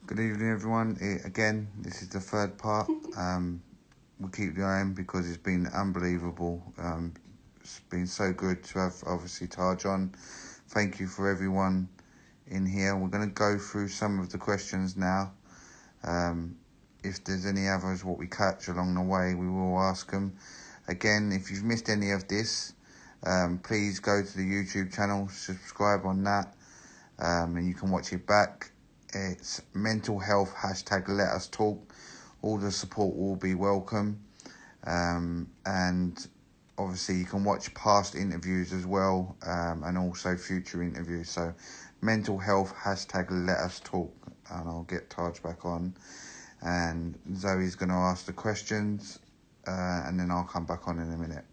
Good evening, everyone. Again, this is the third part. We'll keep going because it's been unbelievable. It's been so good to have, obviously, Taj on. Thank you for everyone in here. We're going to go through some of the questions now. If there's any others, what we catch along the way, we will ask them. Again, if you've missed any of this, please go to the YouTube channel, subscribe on that, and you can watch it back. It's mental health hashtag let us talk. All the support will be welcome, and obviously you can watch past interviews as well, and also future interviews. So mental health hashtag let us talk, and I'll get Taj back on, and Zoe's going to ask the questions, and then I'll come back on in a minute.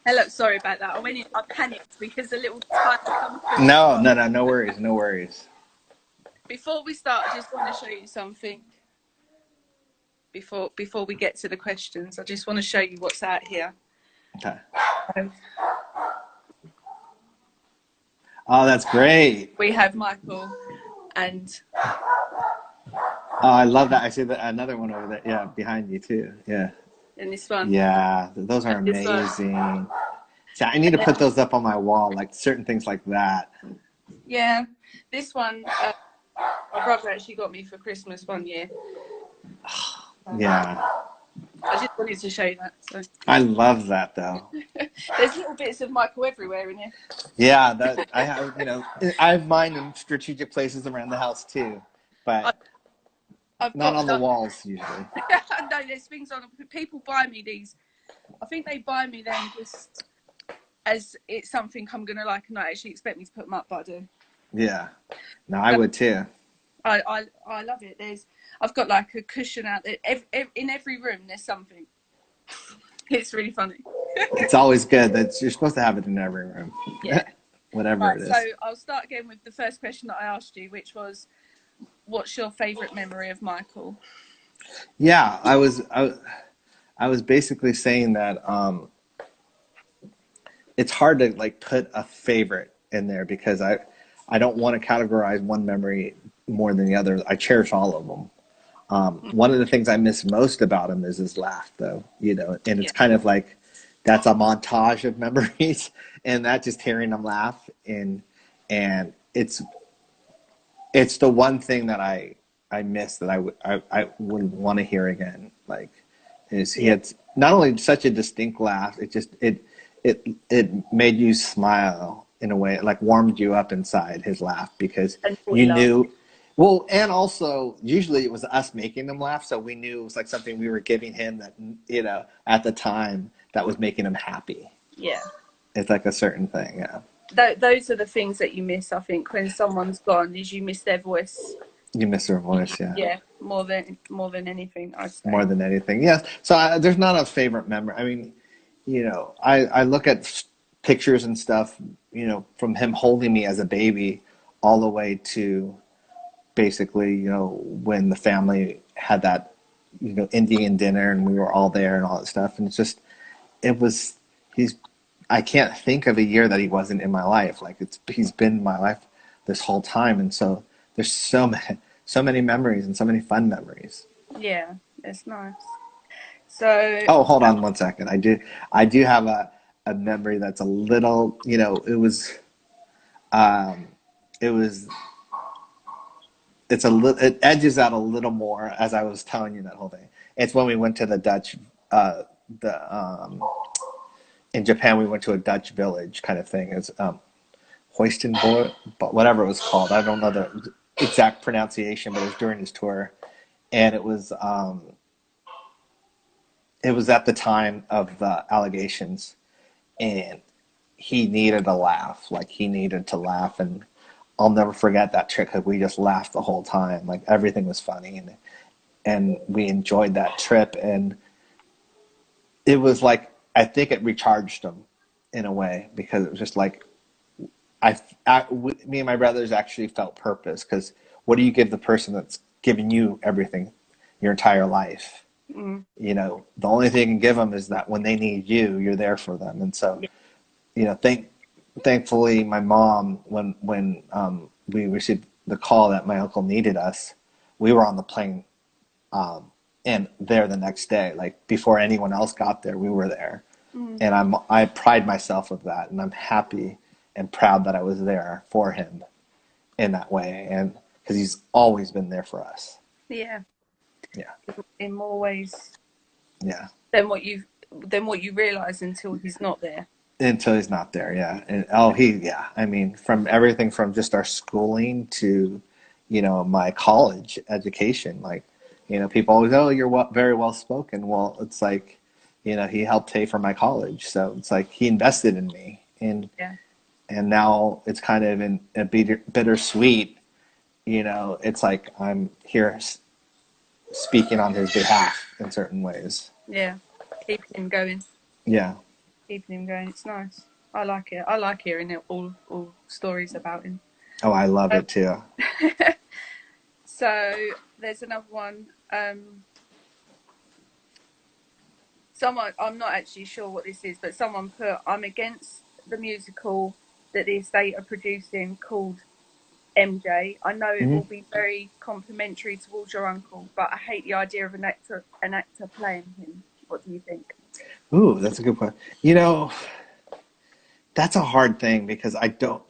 Hello, sorry about that. I panicked because a little timer come through. No worries, no worries. Before we start, I just want to show you something. Before we get to the questions, I just want to show you what's out here. Okay. Oh, that's great. We have Michael, and Oh, I love that. I see another one over there. Yeah, behind you too. Yeah. and this one. Yeah, those are amazing. See, I need to put those up on my wall, like certain things like that. Yeah, this one, my brother actually got me for Christmas one year. Yeah. I just wanted to show you that. So. I love that though. There's little bits of Michael everywhere in here. Yeah, that I have. I have mine in strategic places around the house too, but not on the walls usually. No, there's things on. People buy me these. I think they buy me them just as it's something I'm gonna like, and not actually expect me to put them up, but I do. Yeah. No, I would too. I love it. I've got like a cushion out there. In every room, there's something. It's really funny. It's always good that you're supposed to have it in every room. Yeah. Whatever it is. So I'll start again with the first question that I asked you, which was, what's your favourite memory of Michael? Yeah, I was basically saying that it's hard to like put a favorite in there because I don't want to categorize one memory more than the other. I cherish all of them. One of the things I miss most about him is his laugh, though, and it's kind of like that's a montage of memories, and that just hearing him laugh and it's the one thing that I miss that I would want to hear again. Like, he had not only such a distinct laugh, it made you smile in a way, it like warmed you up inside, his laugh, because you knew. Well, and also, usually it was us making them laugh, so we knew it was like something we were giving him that, at the time, that was making him happy. Yeah. It's like a certain thing, yeah. Those are the things that you miss, I think, when someone's gone, is you miss their voice. You miss their voice, yeah. Yeah, more than anything, I'd say. More than anything, yes. So there's not a favorite memory. I mean, I look at pictures and stuff, from him holding me as a baby all the way to basically, when the family had that, Indian dinner and we were all there and all that stuff. And I can't think of a year that he wasn't in my life. Like he's been in my life this whole time. And so there's so many memories and so many fun memories. Yeah, it's nice. So. Oh, hold on one second. I do have a memory that's a little, it edges out a little more as I was telling you that whole thing. It's when we went to the Dutch, in Japan, we went to a Dutch village kind of thing. It's Hoistenborg, but whatever it was called. I don't know the exact pronunciation, but it was during his tour. And it was at the time of the allegations, and he needed a laugh. Like, he needed to laugh, and I'll never forget that trip because we just laughed the whole time. Like, everything was funny, and we enjoyed that trip. And it was like, I think it recharged him in a way, because it was just like, me and my brothers actually felt purpose, because what do you give the person that's given you everything your entire life? The only thing you can give them is that when they need you, you're there for them. And so, thankfully, my mom, when we received the call that my uncle needed us, we were on the plane and there the next day. Like before anyone else got there, we were there, and I pride myself of that, and I'm happy and proud that I was there for him in that way, and because he's always been there for us. Yeah. Yeah. In more ways. Yeah. Than what you realise until he's not there. Until he's not there, yeah. And I mean, from everything from just our schooling to, my college education, like, people always, oh, you're very well spoken. Well, it's like, he helped pay for my college, so it's like he invested in me, and now it's kind of in a bittersweet. It's like I'm here speaking on his behalf in certain ways. Yeah, keeping him going. Yeah. Keeping him going. It's nice. I like it. I like hearing all stories about him. Oh, I love it too. So there's another one. Someone, I'm not actually sure what this is, but someone put, I'm against the musical that the estate are producing called MJ. I know it will be very complimentary towards your uncle, but I hate the idea of an actor playing him. What do you think? Ooh, that's a good point. That's a hard thing because I don't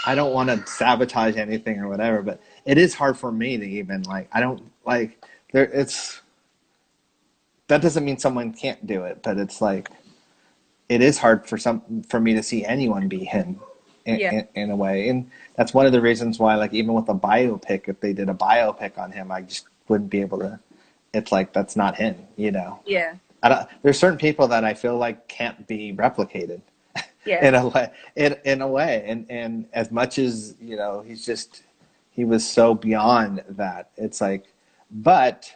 want to sabotage anything or whatever, but it is hard for me to even that doesn't mean someone can't do it, but it's like it is hard for me to see anyone be him in a way. And that's one of the reasons why, like, even with a biopic, if they did a biopic on him, I just wouldn't be able to. It's like, that's not him, Yeah. There's certain people that I feel like can't be replicated. Yeah. in a way. And as much as, he was so beyond that. It's like, but,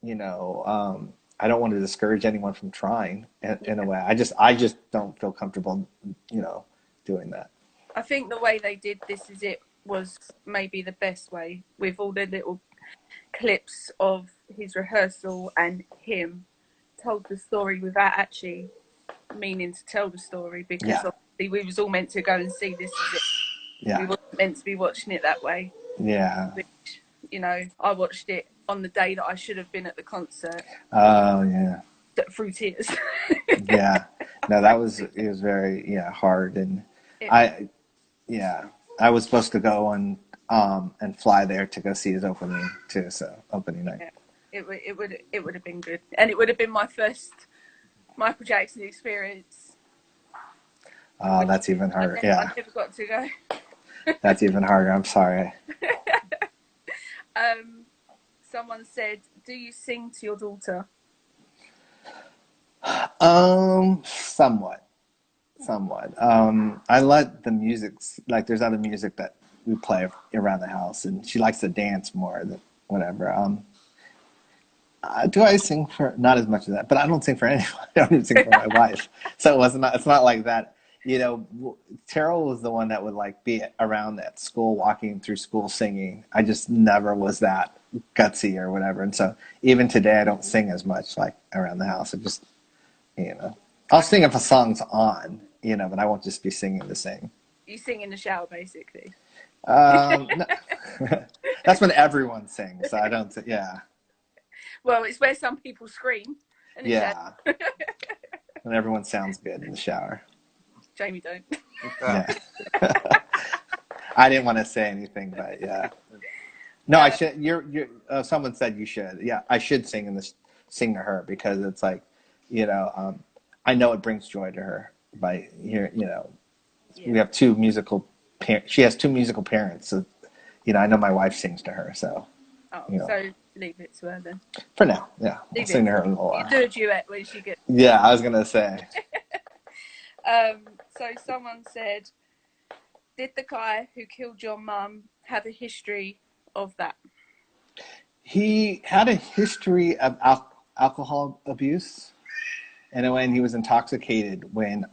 I don't want to discourage anyone from trying in a way. I just don't feel comfortable, doing that. I think the way they did This Is It was maybe the best way, with all the little clips of his rehearsal and him told the story without actually meaning to tell the story, because obviously we was all meant to go and see This Is It. Yeah. We wasn't meant to be watching it that way. Yeah. Which, I watched it on the day that I should have been at the concert. Oh, yeah. Through tears. Yeah. No, it was very, hard. And I was supposed to go and fly there to go see his opening too. So opening night. Yeah. It would have been good, and it would have been my first Michael Jackson experience. Oh, that's even harder. I never got to go. That's even harder. I'm sorry. Someone said, do you sing to your daughter? Somewhat. I let the music, like, there's other music that we play around the house, and she likes to dance more than whatever. Do I sing for, not as much as that, but I don't sing for anyone. I don't even sing for my wife. So it's not like that. Terrell was the one that would, like, be around at school, walking through school singing. I just never was that gutsy or whatever. And so even today, I don't sing as much, like, around the house. I just, I'll sing if a song's on, but I won't just be singing to sing. You sing in the shower, basically. No. That's when everyone sings. So I don't, yeah. Well, it's where some people scream. Yeah. When everyone sounds good in the shower. Jamie don't. Yeah. I didn't want to say anything, but yeah. No, I should. Someone said you should. Yeah, I should sing to her, because it's like, I know it brings joy to her by hearing. We have two musical parents. She has two musical parents, so I know my wife sings to her. So. So leave it to her then. For now, yeah. I'll sing to her in a little while. You do a duet when she gets. Yeah, I was gonna say. So someone said, did the guy who killed your mum have a history of that? He had a history of alcohol abuse, and when he was intoxicated when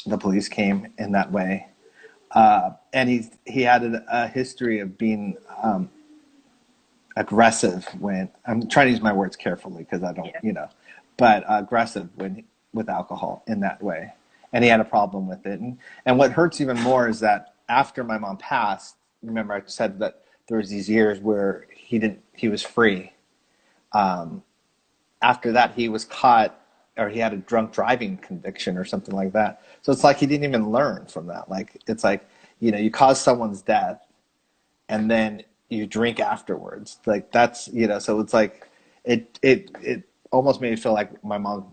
the police came in that way, and he had a history of being aggressive when, I'm trying to use my words carefully because I don't, but aggressive when with alcohol in that way, and he had a problem with it. And what hurts even more is that after my mom passed, remember I said that there was these years where he was free. After that, he was caught, or he had a drunk driving conviction or something like that. So it's like he didn't even learn from that. Like, it's like, you cause someone's death and then you drink afterwards. Like, that's, so it's like, it almost made me feel like my mom's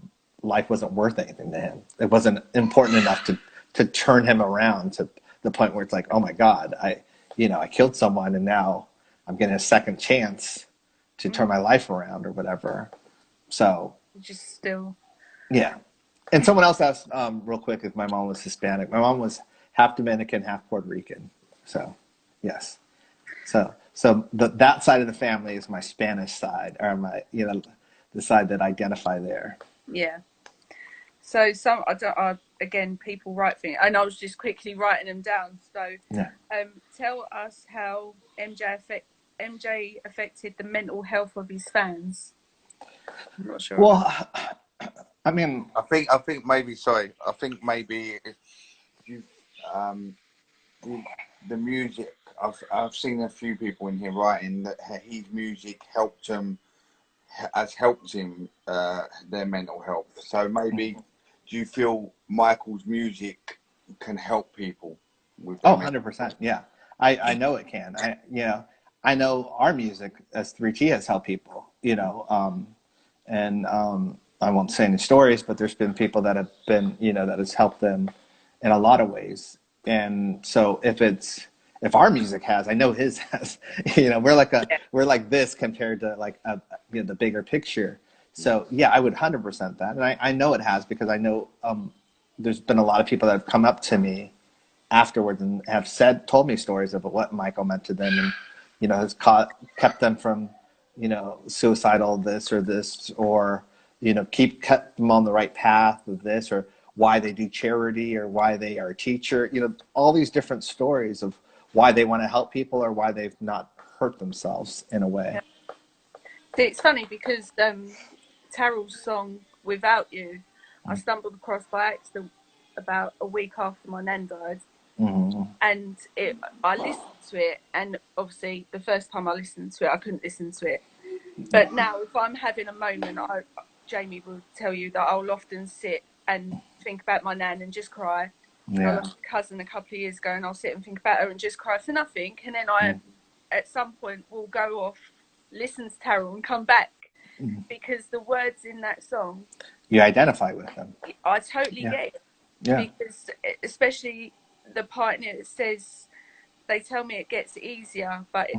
life wasn't worth anything to him. It wasn't important enough to turn him around to the point where it's like, oh my God, I killed someone and now I'm getting a second chance to turn my life around or whatever. So just still, yeah. And someone else asked real quick if my mom was Hispanic. My mom was half Dominican, half Puerto Rican. So yes. So that side of the family is my Spanish side, or my the side that I identify there. Yeah. So again, people write things, and I was just quickly writing them down. So yeah. Tell us how MJ affected the mental health of his fans. I'm not sure. Well, I mean, I think maybe if you the music. I've seen a few people in here writing that his music has helped him their mental health. So maybe do you feel Michael's music can help people with their 100%. Yeah, I know it can. I know our music as 3T has helped people. And I won't say any stories, but there's been people that have been, that has helped them in a lot of ways. And so if our music has, I know his has, we're like this compared to like the bigger picture. So yeah, I would 100% that. And I know it has, because I know there's been a lot of people that have come up to me afterwards and have told me stories about what Michael meant to them, and has kept them from suicidal this, or kept them on the right path of this, or why they do charity, or why they are a teacher, all these different stories of why they want to help people or why they've not hurt themselves in a way. Yeah. See, it's funny because Tarrell's song "Without You" I stumbled across by accident about a week after my nan died. And I listened to it, and obviously the first time I listened to it, I couldn't listen to it. But now, if I'm having a moment, Jamie will tell you that I'll often sit and think about my nan and just cry. Yeah. I lost a cousin a couple of years ago, and I'll sit and think about her and just cry for nothing. And then I, at some point, will go off, listen to Tarrell, and come back, because the words in that song, you identify with them. I totally get it. Yeah. Because especially the part in it that says, they tell me it gets easier, but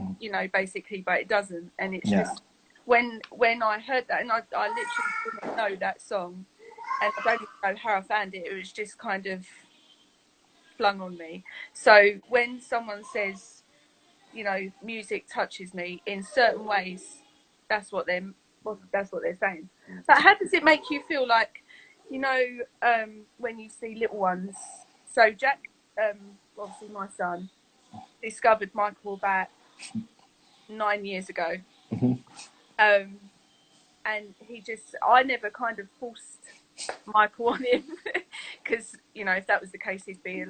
basically, but it doesn't. And it's just when I heard that, and I literally didn't know that song, and I don't even know how I found it. It was just kind of flung on me. So when someone says, music touches me in certain ways, that's what they're saying. But how does it make you feel, like, when you see little ones? So Jack, obviously my son, discovered Michael about 9 years ago. And I never kind of forced Michael on him, because if that was the case, he'd be a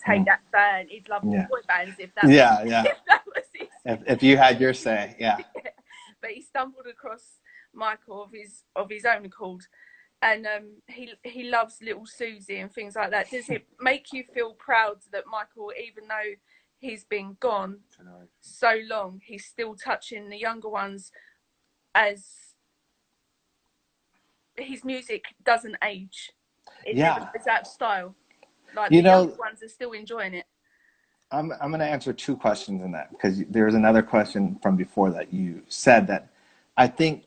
Take That fan. He'd love boy bands if that was his. If you had your say, yeah. But he stumbled across Michael of his own accord, and he loves Little Susie and things like that. Does it make you feel proud that Michael, even though he's been gone so long, he's still touching the younger ones, as his music doesn't age? It never goes out of style. Like, the younger ones are still enjoying it. I'm going to answer two questions in that, because there's another question from before that you said that I think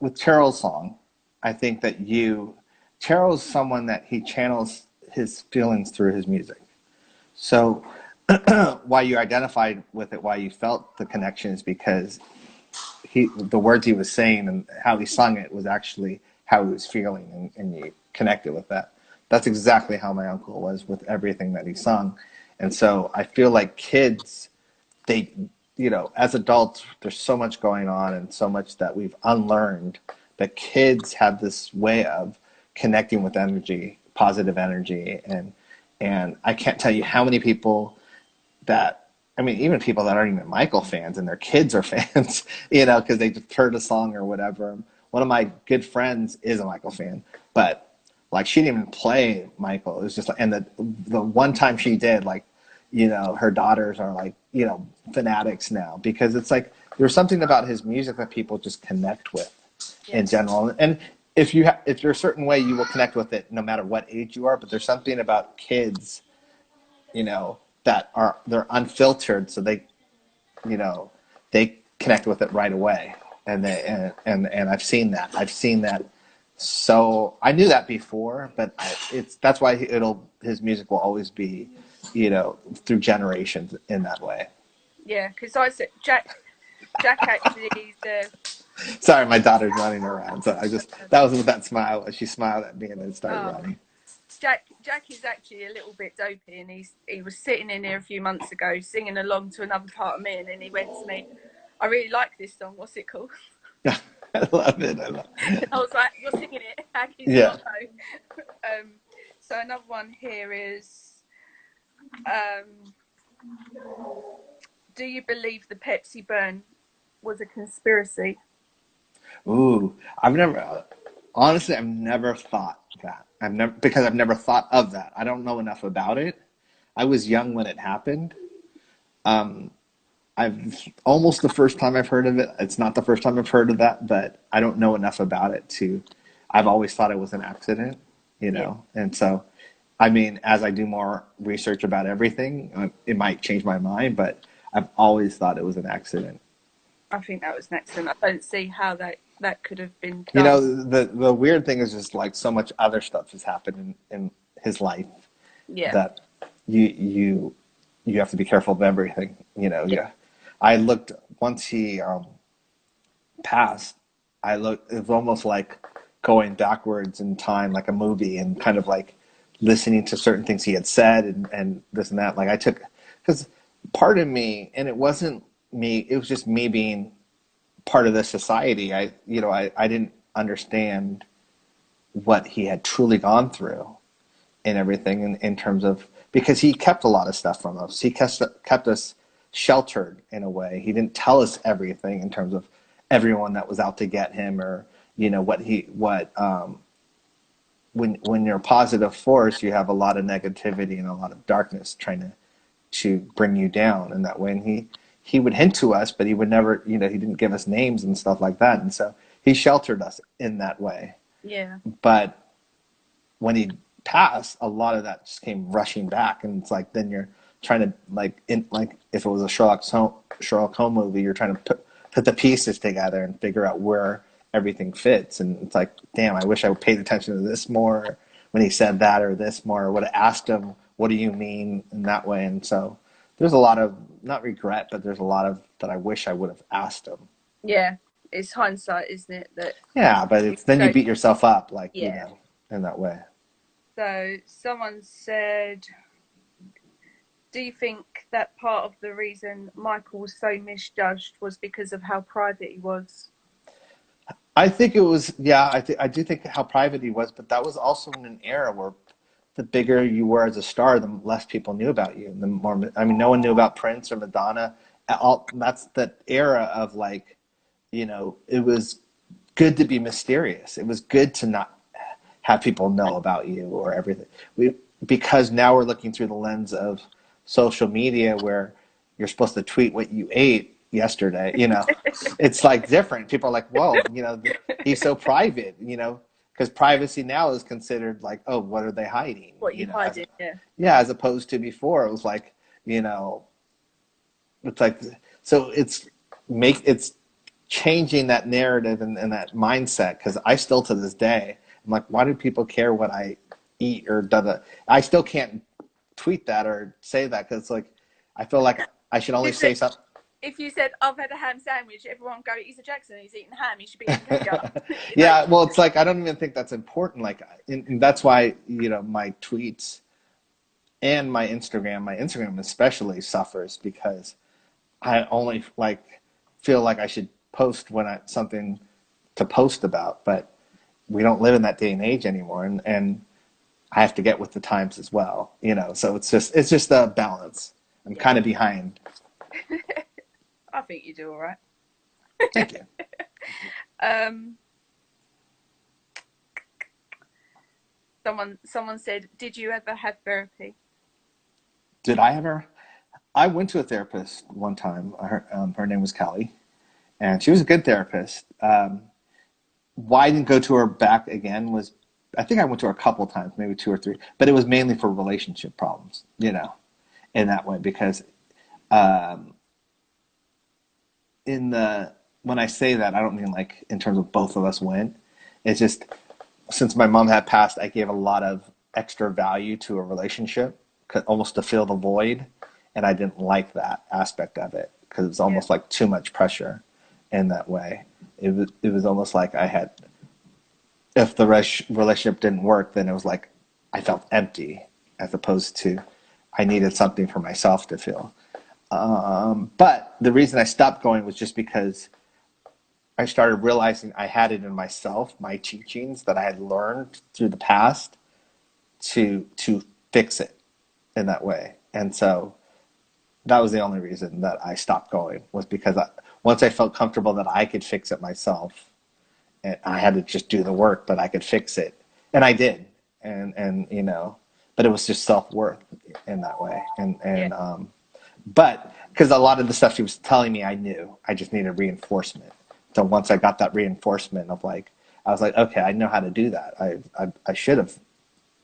with Terrell's song, I think that Terrell's someone that he channels his feelings through his music. So why you identified with it, why you felt the connection, is because the words he was saying and how he sung it was actually how he was feeling, and you connected with that. That's exactly how my uncle was with everything that he sung. And so I feel like kids, they, as adults, there's so much going on and so much that we've unlearned, that kids have this way of connecting with energy, positive energy. And I can't tell you how many people that, I mean, even people that aren't even Michael fans and their kids are fans, because they just heard a song or whatever. One of my good friends is a Michael fan, but like she didn't even play Michael. It was just like, and the one time she did, like, her daughters are like, fanatics now, because it's like there's something about his music that people just connect with in general. And if if you're a certain way, you will connect with it no matter what age you are. But there's something about kids, that they're unfiltered, so they connect with it right away. And and I've seen that. So I knew that before, but that's why his music will always be, through generations in that way. Yeah, because I said Jack actually is Sorry, my daughter's running around. So that was what that smile was. She smiled at me and then started running. Jack is actually a little bit dopey, and he was sitting in here a few months ago singing along to another part of me, and then he went to me, "I really like this song. What's it called?" I love it. And I was like, "You're singing it? How can you not know?" So another one here is, do you believe the Pepsi burn was a conspiracy? Ooh, I've never thought that. Because I've never thought of that. I don't know enough about it. I was young when it happened. I've almost the first time I've heard of it. It's not the first time I've heard of that, but I don't know enough about it I've always thought it was an accident, And so, I mean, as I do more research about everything, it might change my mind, but I've always thought it was an accident. I think that was an accident. I don't see how that could have been done. The weird thing is just like so much other stuff has happened in his life that you have to be careful of everything. I looked once he passed. It was almost like going backwards in time, like a movie, and kind of like listening to certain things he had said and this and that. Like because part of me, and it wasn't me, it was just me being part of this society. I didn't understand what he had truly gone through and everything in terms of, because he kept a lot of stuff from us. He kept us sheltered in a way. He didn't tell us everything in terms of everyone that was out to get him, or when you're a positive force, you have a lot of negativity and a lot of darkness trying to bring you down in that way. And he would hint to us, but he would never, he didn't give us names and stuff like that. And so he sheltered us in that way. Yeah. But when he passed, a lot of that just came rushing back. And it's like, then you're trying to like if it was a Sherlock Holmes movie, you're trying to put the pieces together and figure out where everything fits. And it's like, damn, I wish I paid attention to this more when he said that, or this more, or would have asked him, what do you mean in that way? And so there's a lot of, not regret, but there's a lot of that I wish I would have asked him. Yeah, it's hindsight, isn't it? Yeah, but then you beat yourself up, like, yeah. In that way. So someone said, do you think that part of the reason Michael was so misjudged was because of how private he was? I think it was, yeah, I do think how private he was, but that was also in an era where the bigger you were as a star, the less people knew about you. And the more, I mean, no one knew about Prince or Madonna. That's that era of like, it was good to be mysterious. It was good to not have people know about you or everything. Because now we're looking through the lens of social media where you're supposed to tweet what you ate yesterday. It's like different. People are like, whoa, he's so private, because privacy now is considered like, oh, what are they hiding? What you hiding, yeah. Yeah, as opposed to before, it was like, it's like, so it's changing that narrative and that mindset, because I still to this day, I'm like, why do people care what I eat or I still can't tweet that or say that, because like, I feel like I should only say something. If you said, I've had a ham sandwich, everyone go, he's a Jackson, he's eating ham, he should be eating ketchup. Yeah, well, it's like, I don't even think that's important. Like, and that's why, my tweets and my Instagram especially suffers, because I only feel like I should post when something to post about. But we don't live in that day and age anymore, and I have to get with the times as well, so it's just a balance. I'm kind of behind. I think you do all right. Thank you. Someone said, did you ever have therapy? Did I ever? I went to a therapist one time. Her name was Kelly, and she was a good therapist. Why I didn't go to her back again was, I think I went to her a couple times, maybe two or three, but it was mainly for relationship problems, in that way, because um, when I say that, I don't mean like in terms of both of us went. It's just, since my mom had passed, I gave a lot of extra value to a relationship, almost to fill the void, and I didn't like that aspect of it because it's almost like too much pressure in that way. It was almost like I had, if the relationship didn't work, then it was like I felt empty, as opposed to I needed something for myself to feel. But the reason I stopped going was just because I started realizing I had it in myself, my teachings that I had learned through the past, to fix it in that way. And so that was the only reason that I stopped going, was because once I felt comfortable that I could fix it myself, and I had to just do the work, but I could fix it, and I did. And but it was just self-worth in that way. But because a lot of the stuff she was telling me, I knew, I just needed reinforcement. So once I got that reinforcement of I was like, okay, I know how to do that. I should have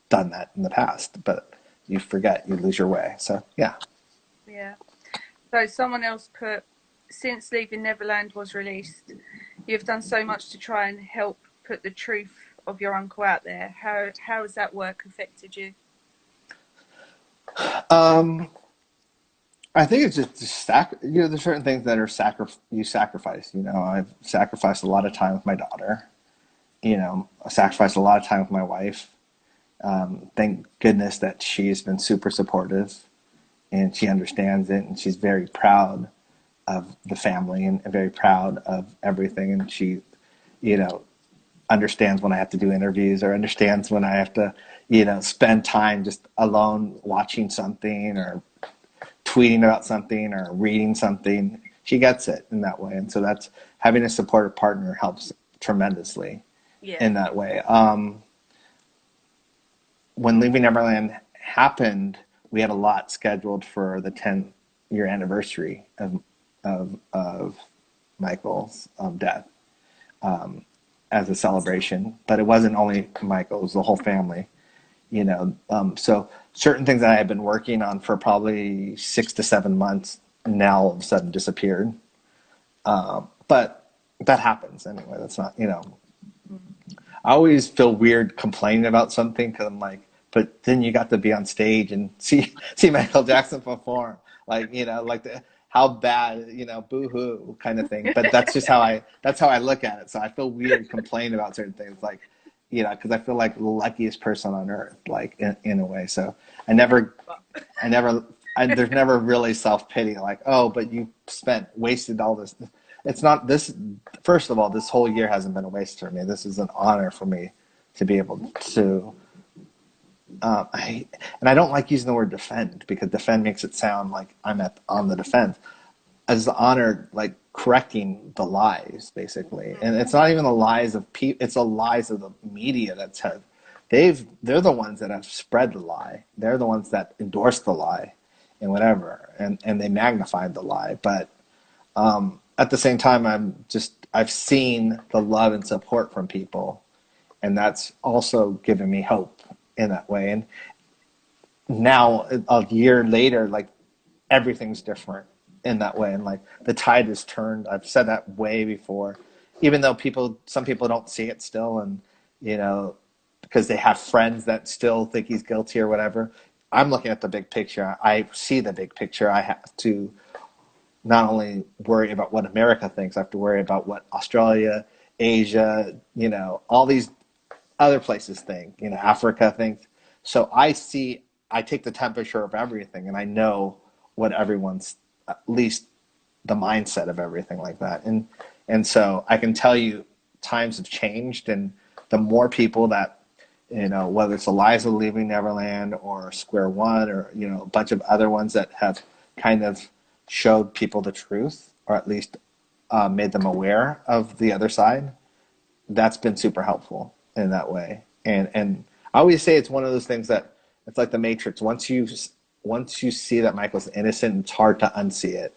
done that in the past, but you forget, you lose your way. So yeah. Yeah. So someone else put, since Leaving Neverland was released, you've done so much to try and help put the truth of your uncle out there. How has that work affected you? I think it's just there's certain things that are you sacrifice. I've sacrificed a lot of time with my daughter. I sacrificed a lot of time with my wife. Thank goodness that she's been super supportive, and she understands it, and she's very proud of the family and very proud of everything. And she, understands when I have to do interviews, or understands when I have to, spend time just alone watching something, or tweeting about something, or reading something. She gets it in that way. And so that's, having a supportive partner helps tremendously in that way. When Leaving Neverland happened, we had a lot scheduled for the 10-year anniversary of Michael's death, as a celebration. But it wasn't only Michael; it was the whole family. So certain things that I had been working on for probably 6 to 7 months now all of a sudden disappeared. But that happens anyway. That's not, I always feel weird complaining about something, because I'm like, but then you got to be on stage and see Michael Jackson perform, how bad, boo-hoo kind of thing. But that's how I look at it. So I feel weird complaining about certain things, because I feel like the luckiest person on earth, in a way. So there's never really self-pity, oh, but you wasted all this. It's not this. First of all, this whole year hasn't been a waste for me. This is an honor for me to be able to. I don't like using the word defend, because defend makes it sound like I'm on the defense. As the honor, correcting the lies, basically, and it's not even the lies of people; it's the lies of the media they're the ones that have spread the lie. They're the ones that endorse the lie, and whatever, and they magnified the lie. But at the same time, I've seen the love and support from people, and that's also given me hope in that way. And now, a year later, everything's different in that way, and the tide has turned. I've said that way before, even though some people don't see it still, and because they have friends that still think he's guilty or whatever. I'm looking at the big picture. I see the big picture. I have to not only worry about what America thinks, I have to worry about what Australia, Asia, all these other places think, Africa thinks. So I take the temperature of everything, and I know what everyone's, at least the mindset of everything like that. And so I can tell you times have changed, and the more people that, whether it's Eliza Leaving Neverland or Square One or, a bunch of other ones that have kind of showed people the truth, or at least made them aware of the other side, that's been super helpful in that way. And I always say it's one of those things that it's like the Matrix. Once you see that Michael's innocent, it's hard to unsee it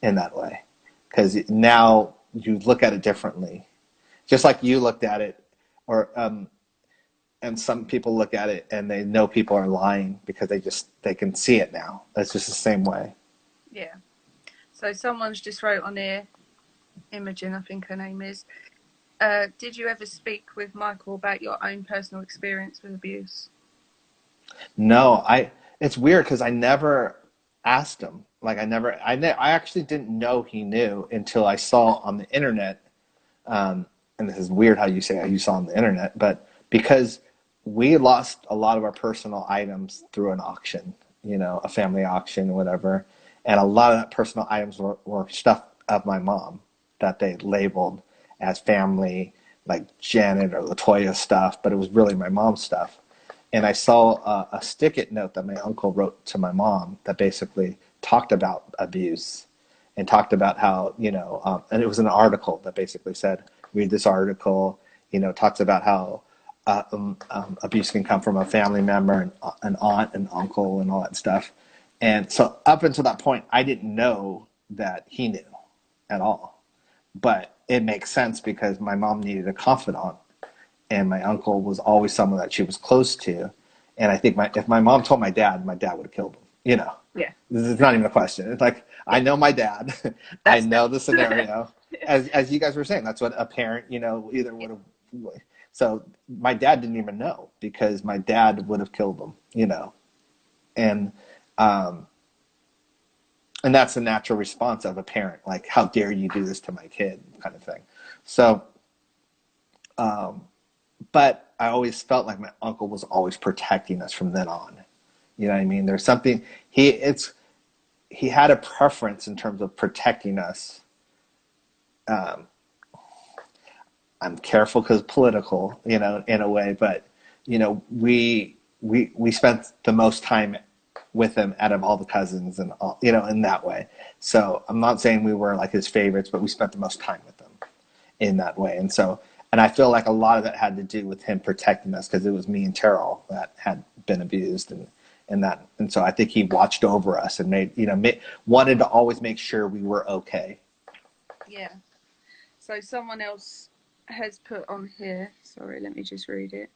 in that way, because now you look at it differently, just like you looked at it, or and some people look at it and they know people are lying because they can see it now. That's just the same way. Yeah. So someone's just wrote on here, Imogen, I think her name is. Did you ever speak with Michael about your own personal experience with abuse? No, it's weird because I never asked him. Like I actually didn't know he knew until I saw on the internet. And this is weird how you say how you saw on the internet, but because we lost a lot of our personal items through an auction, a family auction or whatever. And a lot of that personal items were stuff of my mom that they labeled as family, like Janet or Latoya stuff, but it was really my mom's stuff. And I saw a stick-it note that my uncle wrote to my mom that basically talked about abuse and talked about how, and it was an article that basically said, read this article, talks about how abuse can come from a family member and an aunt and uncle and all that stuff. And so up until that point, I didn't know that he knew at all. But it makes sense because my mom needed a confidant, and my uncle was always someone that she was close to. And I think if my mom told my dad would have killed him. Yeah. This is not even a question. It's like, I know my dad. I know the scenario. As you guys were saying, that's what a parent, either would have. So my dad didn't even know because my dad would have killed him, And and that's the natural response of a parent, like, how dare you do this to my kid, kind of thing. So, but I always felt like my uncle was always protecting us from then on. You know what I mean? There's something, he had a preference in terms of protecting us. I'm careful because political, in a way, but, we spent the most time with him out of all the cousins and all, in that way. So I'm not saying we were like his favorites, but we spent the most time with them in that way. And I feel like a lot of it had to do with him protecting us because it was me and Terrell that had been abused and so I think he watched over us and wanted to always make sure we were okay. Yeah. So someone else has put on here, sorry, let me just read it.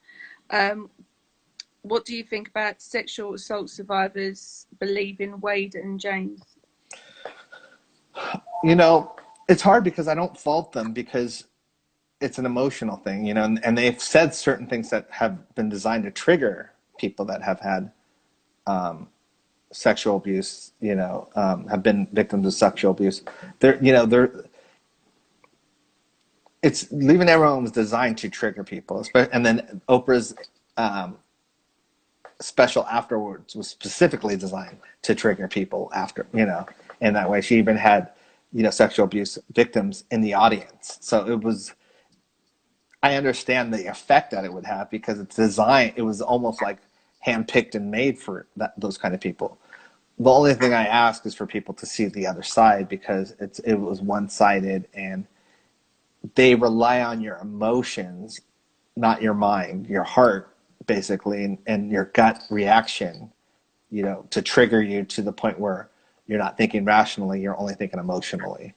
What do you think about sexual assault survivors believing Wade and James? It's hard because I don't fault them because it's an emotional thing, and they've said certain things that have been designed to trigger people that have had sexual abuse, have been victims of sexual abuse. It's Leaving Neverland was designed to trigger people, and then Oprah's special afterwards was specifically designed to trigger people after, in that way. She even had, sexual abuse victims in the audience. So I understand the effect that it would have because it's designed, it was almost like handpicked and made for those kind of people. The only thing I ask is for people to see the other side because it was one-sided and they rely on your emotions, not your mind, your heart, basically, and your gut reaction, to trigger you to the point where you're not thinking rationally, you're only thinking emotionally.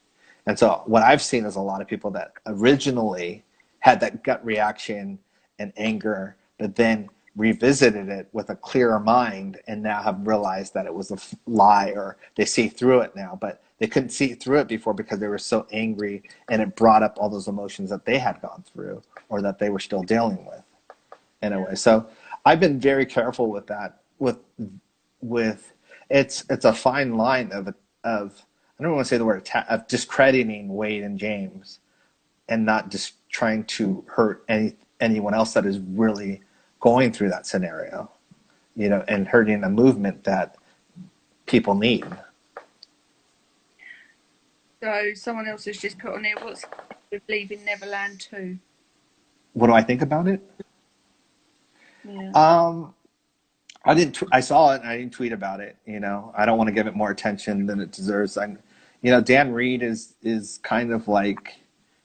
And so what I've seen is a lot of people that originally had that gut reaction and anger, but then revisited it with a clearer mind and now have realized that it was a lie, or they see through it now, but they couldn't see through it before because they were so angry and it brought up all those emotions that they had gone through or that they were still dealing with in a way. So I've been very careful with that, with it's a fine line of I don't want to say the word of discrediting Wade and James and not just trying to hurt anyone else that is really going through that scenario, and hurting a movement that people need. So someone else has just put on here, what's with Leaving Neverland 2? What do I think about it? Yeah. I didn't. I saw it, and I didn't tweet about it. You know, I don't want to give it more attention than it deserves. You know, Dan Reed is kind of like,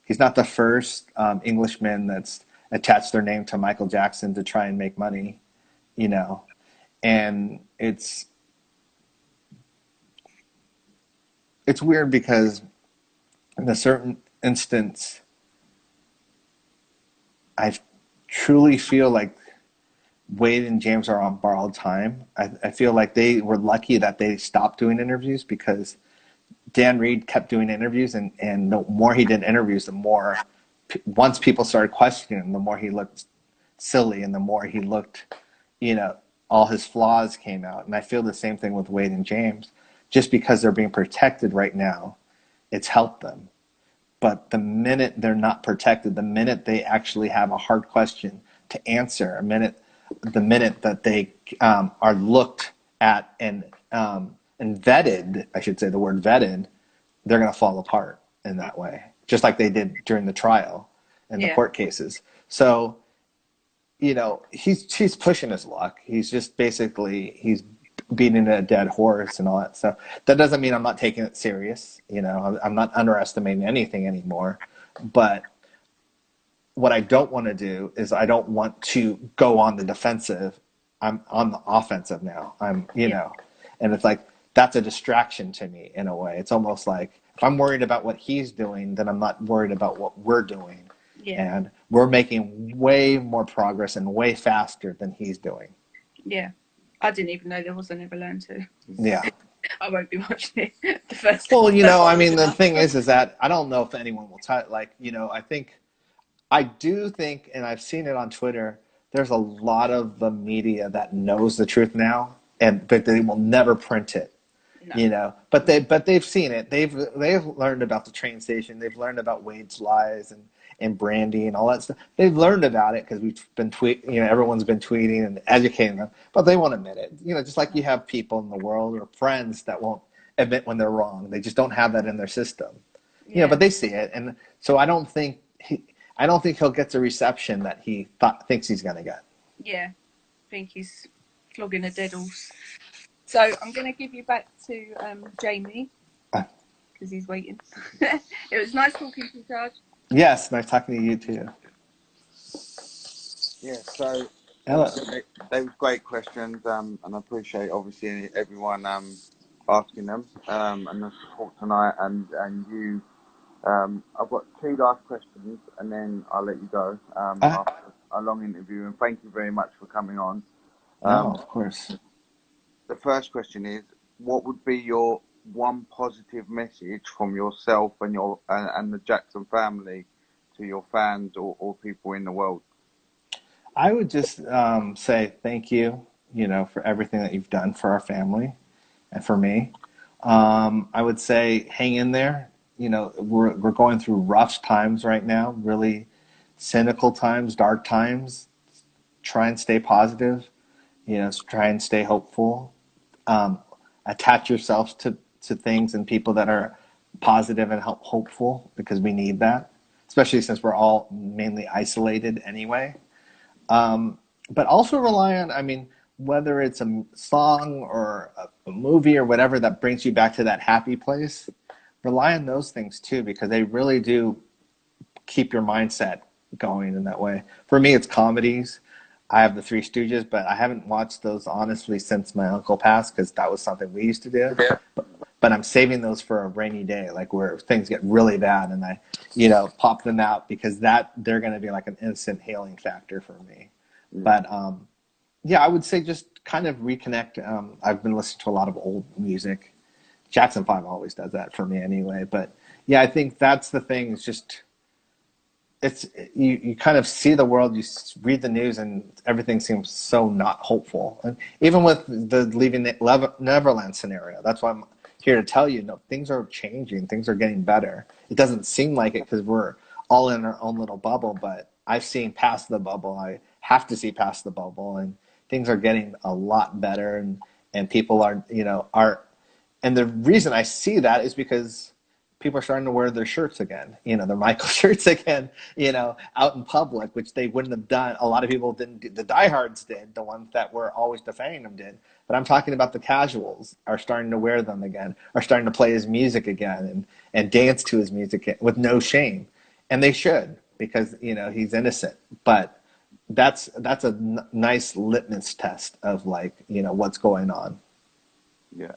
he's not the first Englishman that's attached their name to Michael Jackson to try and make money. You know, and it's weird because in a certain instance, I truly feel like Wade and James are on borrowed time. I feel like they were lucky that they stopped doing interviews, because Dan Reed kept doing interviews, and the more he did interviews, the more, once people started questioning him, the more he looked silly, and the more he looked, you know, all his flaws came out. And I feel the same thing with Wade and James. Just because they're being protected right now, it's helped them. But the minute they're not protected, the minute they actually have a hard question to answer, the minute that they are looked at and vetted, I should say the word vetted, they're going to fall apart in that way, just like they did during the trial and the Yeah. court cases. So, you know, he's pushing his luck. He's just basically, he's beating a dead horse and all that stuff. That doesn't mean I'm not taking it serious. You know, I'm not underestimating anything anymore. But what I don't want to do is, I don't want to go on the defensive. I'm on the offensive now. You know, and it's like, that's a distraction to me in a way. It's almost like, if I'm worried about what he's doing, then I'm not worried about what we're doing. Yeah. And we're making way more progress and way faster than he's doing. Yeah. I didn't even know there was a Neverland 2. Yeah. I won't be watching it. The first. Well, you know, I mean, the thing is that I don't know if anyone will like, you know, I do think, and I've seen it on Twitter, there's a lot of the media that knows the truth now, but they will never print it. No. You know, but they've seen it. They've learned about the train station. They've learned about Wade's lies and Brandy and all that stuff. They've learned about it because we've been everyone's been tweeting and educating them, but they won't admit it. You know, just like you have people in the world or friends that won't admit when they're wrong. They just don't have that in their system. Yeah. You know, but they see it, and so I don't think he'll get the reception that he thinks he's going to get. Yeah, I think he's flogging a dead horse. So I'm going to give you back to Jamie, because he's waiting. It was nice talking to you, Taj. Yes, nice talking to you too. Yeah, so Hello. they were great questions, and I appreciate obviously everyone asking them, and the support tonight, and you. I've got 2 last questions, and then I'll let you go after a long interview. And thank you very much for coming on. No, of course. The first question is, what would be your one positive message from yourself and and the Jackson family to your fans or people in the world? I would just say thank you, you know, for everything that you've done for our family and for me. I would say hang in there. You know, we're going through rough times right now, really cynical times, dark times. Try and stay positive. You know, try and stay hopeful. Attach yourselves to things and people that are positive and hopeful, because we need that, especially since we're all mainly isolated anyway. But also rely on, I mean, whether it's a song or a movie or whatever that brings you back to that happy place, rely on those things too, because they really do keep your mindset going in that way. For me, it's comedies. I have the Three Stooges, but I haven't watched those honestly since my uncle passed, because that was something we used to do. Yeah. But I'm saving those for a rainy day, like where things get really bad, and I, you know, pop them out, because they're going to be like an instant healing factor for me. But yeah, I would say just kind of reconnect. I've been listening to a lot of old music. Jackson 5 always does that for me anyway. But yeah, I think that's the thing. It's just, you kind of see the world, you read the news, and everything seems so not hopeful. And even with the Leaving Neverland scenario, that's why I'm here to tell you, no, things are changing. Things are getting better. It doesn't seem like it because we're all in our own little bubble, but I've seen past the bubble. I have to see past the bubble, and things are getting a lot better, and people are, you know, and the reason I see that is because people are starting to wear their shirts again, their Michael shirts again, out in public, which they wouldn't have done. A lot of people didn't. The diehards did. The ones that were always defending him did. But I'm talking about the casuals are starting to wear them again, are starting to play his music again and dance to his music with no shame. And they should, because, he's innocent. But that's a nice litmus test of what's going on. Yeah.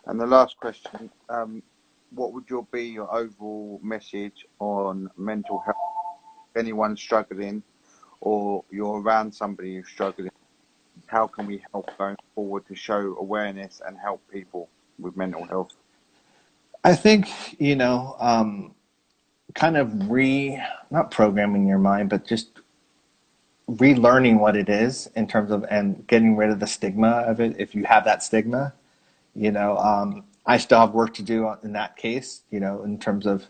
And the last question, what would be your overall message on mental health? If anyone's struggling or you're around somebody who's struggling, how can we help going forward to show awareness and help people with mental health? I think, kind of not programming your mind, but just relearning what it is in terms of, and getting rid of the stigma of it. If you have that stigma, I still have work to do in that case, in terms of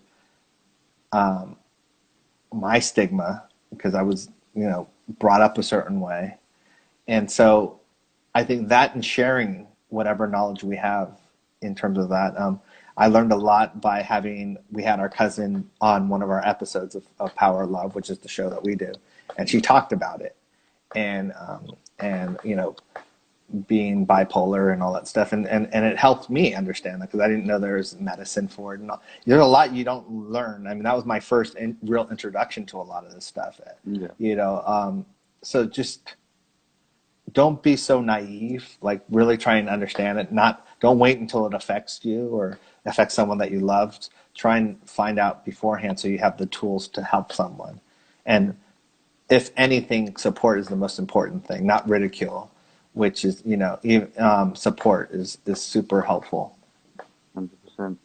my stigma, because I was, brought up a certain way. And so I think that, and sharing whatever knowledge we have in terms of that. I learned a lot by we had our cousin on one of our episodes of Power of Love, which is the show that we do. And she talked about it and being bipolar and all that stuff. And it helped me understand that, because I didn't know there was medicine for it. And there's a lot you don't learn. I mean, that was my first real introduction to a lot of this stuff. Yeah. So just don't be so naive, really try and understand it. Don't wait until it affects you or affects someone that you loved. Try and find out beforehand so you have the tools to help someone. And if anything, support is the most important thing, not ridicule, which is, support is super helpful. 100%.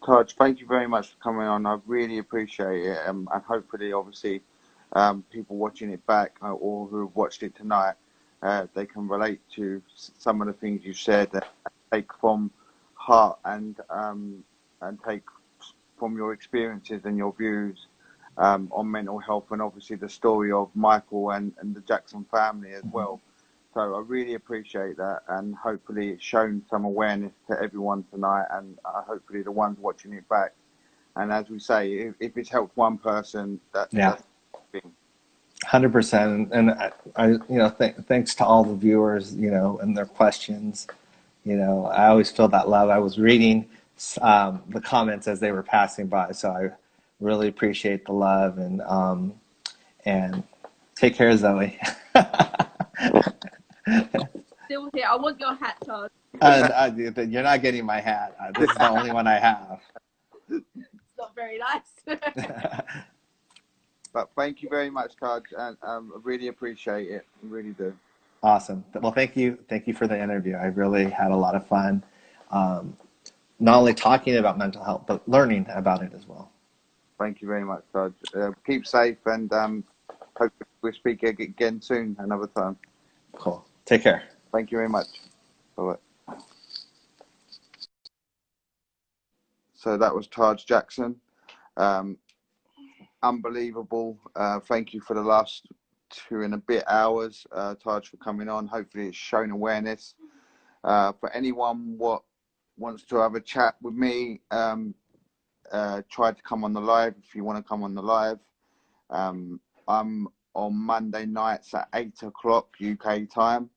Taj, thank you very much for coming on. I really appreciate it. And hopefully, obviously, people watching it back or who have watched it tonight, they can relate to some of the things you said and take from heart and take from your experiences and your views on mental health, and obviously the story of Michael and the Jackson family as well. So I really appreciate that, and hopefully it's shown some awareness to everyone tonight, and hopefully the ones watching it back. And as we say, if it's helped one person, that's the thing. 100%. And I thanks to all the viewers, and their questions. I always feel that love. I was reading the comments as they were passing by, so I really appreciate the love, and take care, Zoe. Still here. I want your hat, Taj. You're not getting my hat. This is the only one I have. It's not very nice. But thank you very much, Taj, and I really appreciate it. I really do. Awesome. Well, thank you for the interview. I really had a lot of fun, not only talking about mental health, but learning about it as well. Thank you very much, Taj. Keep safe, and hope we'll speak again soon, another time. Cool. Take care. Thank you very much. Bye-bye. So that was Taj Jackson. Unbelievable. Thank you for the last 2 and a bit hours, Taj, for coming on. Hopefully it's shown awareness. For anyone what wants to have a chat with me, try to come on the live if you want to come on the live. I'm on Monday nights at 8 o'clock UK time,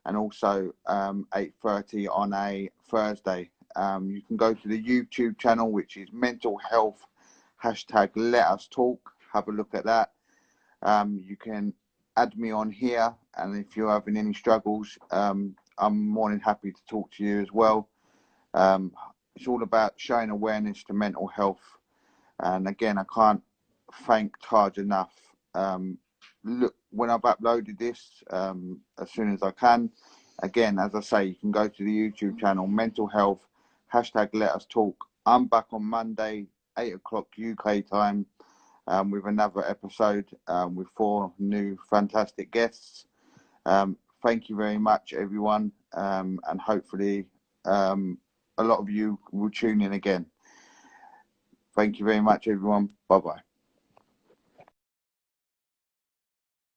and also 8:30 on a Thursday. You can go to the YouTube channel, which is Mental Health #LetUsTalk. Have a look at that. You can add me on here, and if you're having any struggles, I'm more than happy to talk to you as well. It's all about showing awareness to mental health. And again, I can't thank Taj enough. Look, when I've uploaded this, as soon as I can, again, as I say, you can go to the YouTube channel, Mental Health #LetUsTalk. I'm back on Monday, 8 o'clock UK time, with another episode with 4 new fantastic guests. Thank you very much, everyone, and hopefully a lot of you will tune in again. Thank you very much, everyone. Bye-bye.